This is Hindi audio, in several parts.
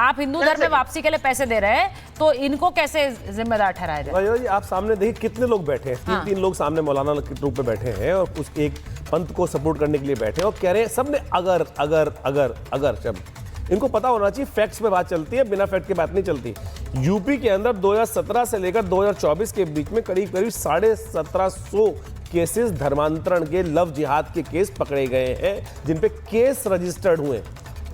आप हिंदू धर्म में वापसी के लिए पैसे दे रहे हैं तो इनको कैसे जिम्मेदार ठहराया जाए? जी आप सामने देखिए कितने लोग बैठे हैं, तीन लोग सामने मौलाना के रूप में बैठे हैं और उस एक पंथ को सपोर्ट करने के लिए बैठे हैं और कह रहे हैं सबने अगर शब्द। इनको पता होना चाहिए फैक्ट्स पे बात चलती है, बिना फैक्ट की बात नहीं चलती। यूपी के अंदर 2017 से लेकर 2024 के बीच में करीब 1750 केसेस धर्मांतरण के, लव जिहाद के केस पकड़े गए हैं जिन पे केस रजिस्टर्ड हुए।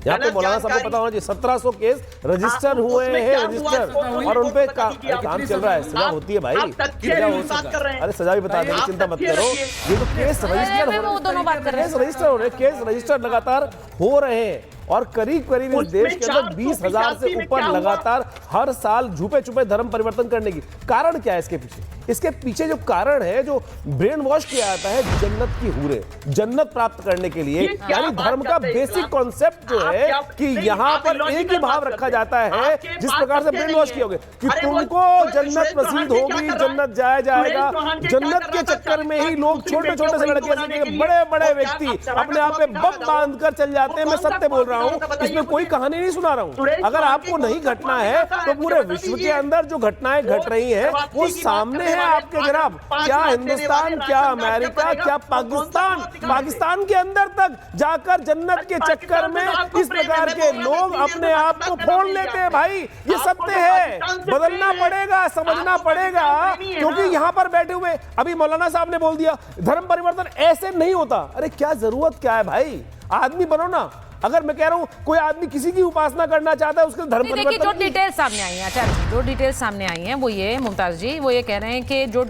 यहाँ पे मौलाना साहब को पता होना चाहिए 1700 केस रजिस्टर हुए हैं, रजिस्टर, और उनपे काम चल रहा है। सजा होती है भाई, सजा हो सकता है। अरे सजा भी बता देंगे, चिंता मत करो। ये तो केस रजिस्टर हो रहे हैं, केस रजिस्टर लगातार हो रहे हैं और करीब इस देश के अंदर 20,000 से ऊपर लगातार हर साल छुपे छुपे धर्म परिवर्तन करने की। कारण क्या है इसके पीछे? इसके पीछे जो कारण है, जो ब्रेन वॉश किया जाता है जन्नत की हूरें, जन्नत प्राप्त करने के लिए, यानी धर्म का बेसिक कॉन्सेप्ट जो है कि यहाँ पर एक ही भाव रखा जाता है। जिस प्रकार से ब्रेन वॉश किया होगा कि तुमको जन्नत नसीब होगी, जन्नत जाएगा। जन्नत के चक्कर में ही लोग छोटे छोटे से लड़के से बड़े बड़े व्यक्ति अपने आप पे बम बांध कर चल जाते हैं। मैं सत्य बोल रहा हूं, इसमें कोई कहानी नहीं सुना रहा हूं। अगर आपको नहीं घटना है तो पूरे विश्व के अंदर जो घटनाएं घट रही हैं वो सामने है आपके जनाब। क्या हिंदुस्तान, क्या अमेरिका, क्या पाकिस्तान के अंदर तक जाकर जन्नत के चक्कर में इस प्रकार के लोग अपने आप को फोड़ लेते हैं। भाई ये सत्य है, बदलना पड़ेगा, समझना पड़ेगा। क्योंकि यहां पर बैठे हुए अभी मौलाना साहब ने बोल दिया धर्म परिवर्तन ऐसे नहीं होता। अरे क्या जरूरत क्या है भाई, आदमी बनो ना। अगर मैं कह रहा हूं कोई आदमी किसी की उपासना करना चाहता है उसके धर्म परिवर्तन। जो डिटेल सामने आई है, अच्छा जो डिटेल सामने आई है वो ये मुमताज जी, वो ये कह रहे हैं कि जो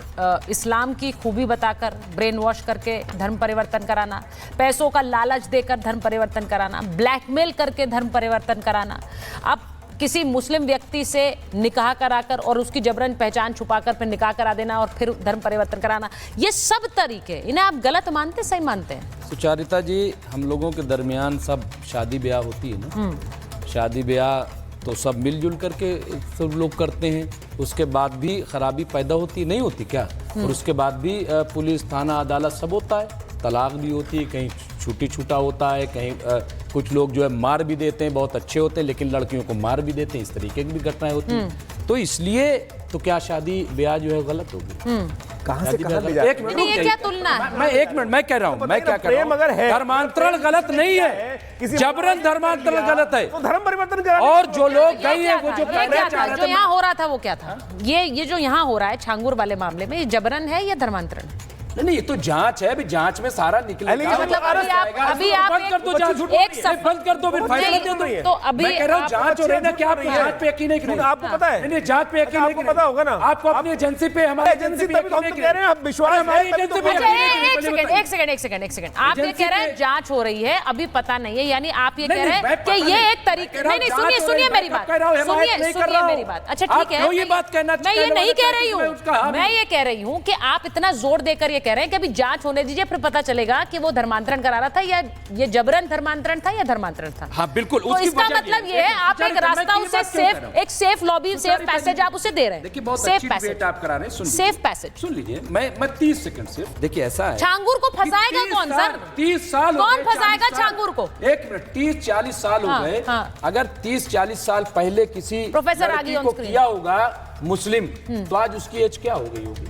इस्लाम की खूबी बताकर ब्रेन वॉश करके धर्म परिवर्तन कराना, पैसों का लालच देकर धर्म परिवर्तन कराना, ब्लैकमेल करके धर्म परिवर्तन कराना, अब किसी मुस्लिम व्यक्ति से निकाह कराकर और उसकी जबरन पहचान छुपाकर फिर निकाह करा देना और फिर धर्म परिवर्तन कराना, ये सब तरीके इन्हें आप गलत मानते सही मानते हैं? सुचारिता जी, हम लोगों के दरमियान सब शादी ब्याह होती है ना, शादी ब्याह तो सब मिलजुल करके सब लोग करते हैं। उसके बाद भी खराबी पैदा होती नहीं होती क्या? और उसके बाद भी पुलिस, थाना, अदालत सब होता है, तलाक भी होती है, कहीं छूटा होता है, कहीं कुछ लोग जो है मार भी देते हैं, बहुत अच्छे होते हैं लेकिन लड़कियों को मार भी देते हैं। इस तरीके की भी घटनाएं होती हैं। तो इसलिए तो क्या शादी ब्याह जो है गलत होगी? कहां से कहां ले जाते हैं? ये क्या तुलना है? मैं एक मिनट, मैं कह रहा हूं, मैं क्या कह रहा हूं, धर्मांतरण गलत नहीं है, जबरन धर्मांतरण गलत है। तो धर्म परिवर्तन करा। और जो लोग गए हैं वो जो यहाँ हो रहा था वो क्या था? ये जो यहाँ हो रहा है छांगूर वाले मामले में, ये जबरन है या धर्मांतरण? नहीं, ये तो जांच है, अभी जांच में सारा निकलेगा। मतलब अभी आप बंद कर दो जांच, बंद कर दो, फिर फैसला दे दो। तो अभी मैं कह रहा हूं जांच हो रही है, क्या आप जांच पे यकीन नहीं? आपको पता है? नहीं, जांच पे यकीन आपको पता होगा ना, आपको अपनी एजेंसी पे, हमारी एजेंसी पे हम कह रहे हैं, आप विश्वास हमारी एजेंसी पे। एक सेकंड, आप ये कह रहे हैं जांच हो रही है, अभी पता नहीं है, यानी आप ये कह रहे हैं कि ये एक तरीके। नहीं, सुनिए मेरी बात, सुनिए मेरी बात। अच्छा ठीक है, ये बात कहना, मैं ये नहीं कह रही हूँ, मैं ये कह रही हूँ कि आप इतना जोर देकर ये कह रहे हैं कि अभी जांच होने दीजिए, फिर पता चलेगा कि वो धर्मांतरण करा रहा था या ये जबरन धर्मांतरण था या धर्मांतरण था। हाँ बिल्कुल। तो इसका मतलब ये है आप एक रास्ता उसे सेफ लॉबी, सेफ पैसेज आप उसे दे रहे हैं। देखिए बहुत अच्छी डिबेट आप करा रहे हैं, सेफ पैसेज सुन लीजिए। मैं 30 सेकंड सिर्फ, देखिए ऐसा है, छांगूर को फंसाएगा कौन सर? 30 साल कौन फंसाएगा छांगूर को? एक मिनट, 30-40 साल हो गए। अगर 30-40 साल पहले किसी प्रोफेसर लड़की को किया होगा मुस्लिम, तो आज उसकी एज क्या हो गई होगी?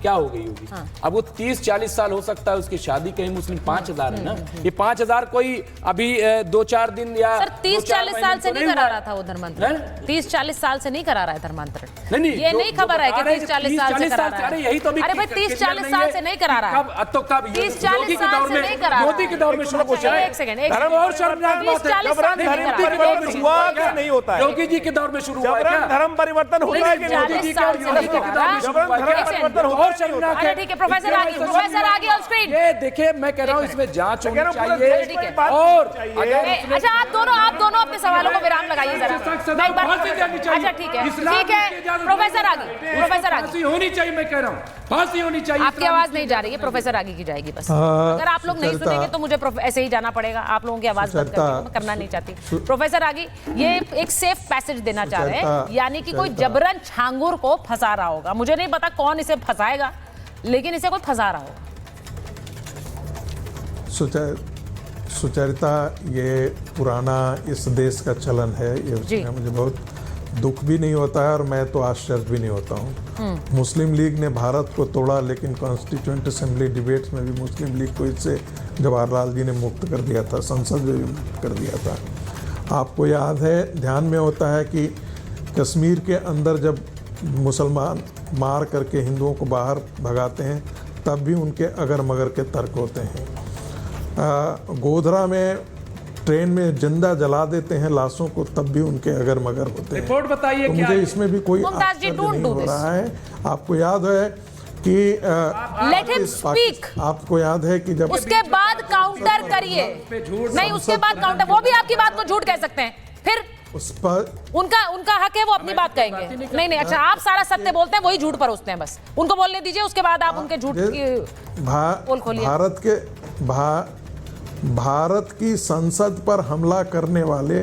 क्या हो गई होगी? अब वो 30-40 साल हो सकता है उसकी शादी कहीं मुस्लिम 5,000 है ना, ये 5,000 कोई अभी 2-4 दिन या 30-40 साल से नहीं करा रहा था वो धर्मांतरण। 30-40 साल से नहीं करा रहा है धर्मांतरण। नहीं, ये नहीं खबर है कि 30-40 साल से करा रहा है। यही तो अरे भाई 30-40 साल से नहीं करा रहा है। तो कब? 30-40 साल से नहीं करा रहा है। मोदी के दौर में शुरू हुआ है। एक सेकंड, धर्म और शर्मनाक बात है, नहीं होता है। योगी जी के दौर में शुरू हुआ है, धर्म परिवर्तन होता है कि मोदी जी के ठीक है, प्रोफेसर आगे ऑन स्क्रीन। ये देखिए, मैं कह रहा हूँ इसमें जांच होनी चाहिए। और अच्छा आप दोनों अपने सवालों को विराम लगाइए जरा। अच्छा ठीक है, प्रोफेसर आगे होनी चाहिए, मैं कह रहा हूँ फांसी होनी चाहिए। आपकी आवाज नहीं जा रही है, प्रोफेसर आगे की जाएगी बस। अगर आप लोग नहीं सुनेंगे तो मुझे ऐसे ही जाना पड़ेगा। आप लोगों की आवाज बंद करना नहीं चाहती। प्रोफेसर आगे ये एक सेफ पैसेज देना चाह रहे हैं, यानी कि कोई जबरन छांगूर को फंसा रहा होगा। मुझे नहीं पता कौन इसे फंसाएगा, लेकिन इसे कोई फंसा रहा होगा। सुचरिता, ये पुराना इस देश का चलन है, ये जी। उसमें मुझे बहुत दुख भी नहीं होता है और मैं तो आश्चर्य भी नहीं होता हूँ। मुस्लिम लीग ने भारत को तोड़ा, लेकिन कॉन्स्टिट्यूएंट असेंबली डिबेट्स में भी मुस्लिम लीग को इससे जवाहरलाल जी ने मुक्त कर दिया था, संसद में भी मुक्त कर दिया था। आपको याद है, ध्यान में होता है कि कश्मीर के अंदर जब मुसलमान मार करके हिंदुओं को बाहर भगाते हैं तब भी उनके अगर मगर के तर्क होते हैं। गोधरा में ट्रेन में जिंदा जला देते हैं लाशों को, तब भी उनके अगर मगर होते हैं। रिपोर्ट बताइए तो क्या मुझे इसमें भी कोई मुमताज जी, आश्चर्य don't नहीं do हो this. रहा है। आपको याद है कि Let him speak. आपको याद है कि जब उसके बाद काउंटर करिए, नहीं उसके बाद काउंटर, वो भी आपकी बात को झूठ कह सकते हैं, फिर उस पर उनका हक है, वो अपनी बात कहेंगे। नहीं नहीं, अच्छा आप सारा सत्य बोलते हैं, वही झूठ परोसते हैं, बस उनको बोलने दीजिए, उसके बाद आप उनके झूठ की पोल खोलिए। भारत की संसद पर हमला करने वाले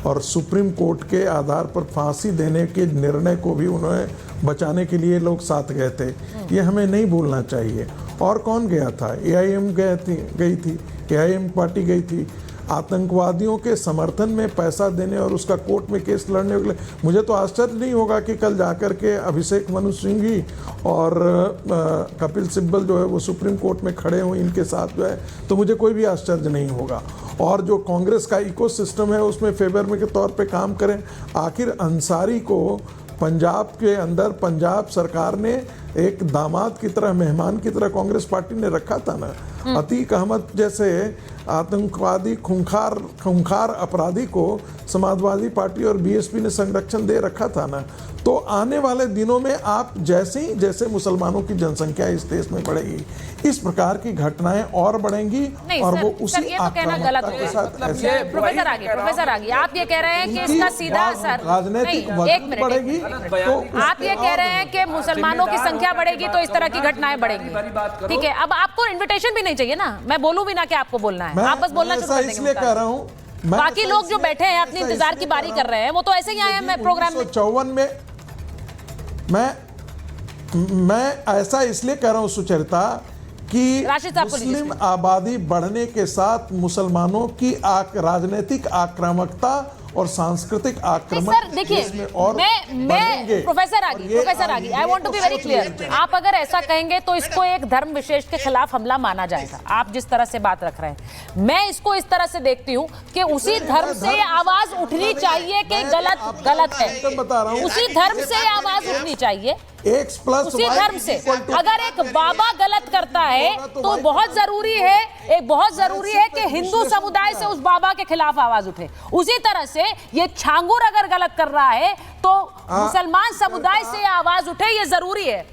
और सुप्रीम कोर्ट के आधार पर फांसी देने के निर्णय को भी उन्हें बचाने के लिए लोग साथ गए थे, ये हमें नहीं भूलना चाहिए। और कौन गया था? AIM गई थी, AIM पार्टी गई थी। आतंकवादियों के समर्थन में पैसा देने और उसका कोर्ट में केस लड़ने के लिए मुझे तो आश्चर्य नहीं होगा कि कल जाकर के अभिषेक मनु सिंघवी और कपिल सिब्बल जो है वो सुप्रीम कोर्ट में खड़े हों इनके साथ जो है, तो मुझे कोई भी आश्चर्य नहीं होगा। और जो कांग्रेस का इकोसिस्टम है उसमें फेवर में के तौर पे काम करें। आखिर अंसारी को पंजाब के अंदर पंजाब सरकार ने एक दामाद की तरह, मेहमान की तरह कांग्रेस पार्टी ने रखा था ना। अतीक अहमद जैसे आतंकवादी खूंखार अपराधी को समाजवादी पार्टी और BSP ने संरक्षण दे रखा था ना। तो आने वाले दिनों में आप जैसे मुसलमानों की जनसंख्या इस देश में बढ़ेगी, इस प्रकार की घटनाएं और बढ़ेंगी और वो उसी ये तो कहना गलत आक्रामकता के साथ ऐसे प्रोफेसर आगे आप ये कह रहे हैं कि इसका सीधा असर, राजनीतिक नहीं, एक मिनट, बढ़ेगी तो आप ये कह रहे हैं कि मुसलमानों की संख्या बढ़ेगी तो इस तरह की घटनाएं बढ़ेंगी। ठीक है, अब आपको इनविटेशन भी नहीं चाहिए ना, मैं बोलूं भी ना कि आपको बोलना है, आप बस बोलना शुरू कर देंगे। इसलिए कह रहा हूं, बाकी लोग जो बैठे हैं अपनी इंतजार की बारी कर रहे हैं, वो तो ऐसे ही आए हैं प्रोग्राम में। 1954 में मैं ऐसा इसलिए कह रहा हूं सुचरिता कि राशिद साहब को लीजिए। मुस्लिम आबादी बढ़ने के साथ मुसलमानों की राजनीतिक आक्रामकता और सांस्कृतिक आक्रमण सर देखिए, देश में और मैं बढ़ेंगे। प्रोफेसर आगी I want to be very clear, आप अगर ऐसा कहेंगे तो इसको एक धर्म विशेष के खिलाफ हमला माना जाएगा। आप जिस तरह से बात रख रहे हैं, मैं इसको इस तरह से देखती हूं कि उसी धर्म से आवाज उठनी चाहिए कि गलत है, बता रहा हूं, उसी धर्म से आवाज उठनी चाहिए, उसी धर्म से। अगर एक बाबा गलत करता है तो बहुत जरूरी है कि हिंदू समुदाय से उस बाबा के खिलाफ आवाज उठे। उसी तरह से ये छांगुर अगर गलत कर रहा है तो मुसलमान समुदाय से आवाज उठे, ये जरूरी है।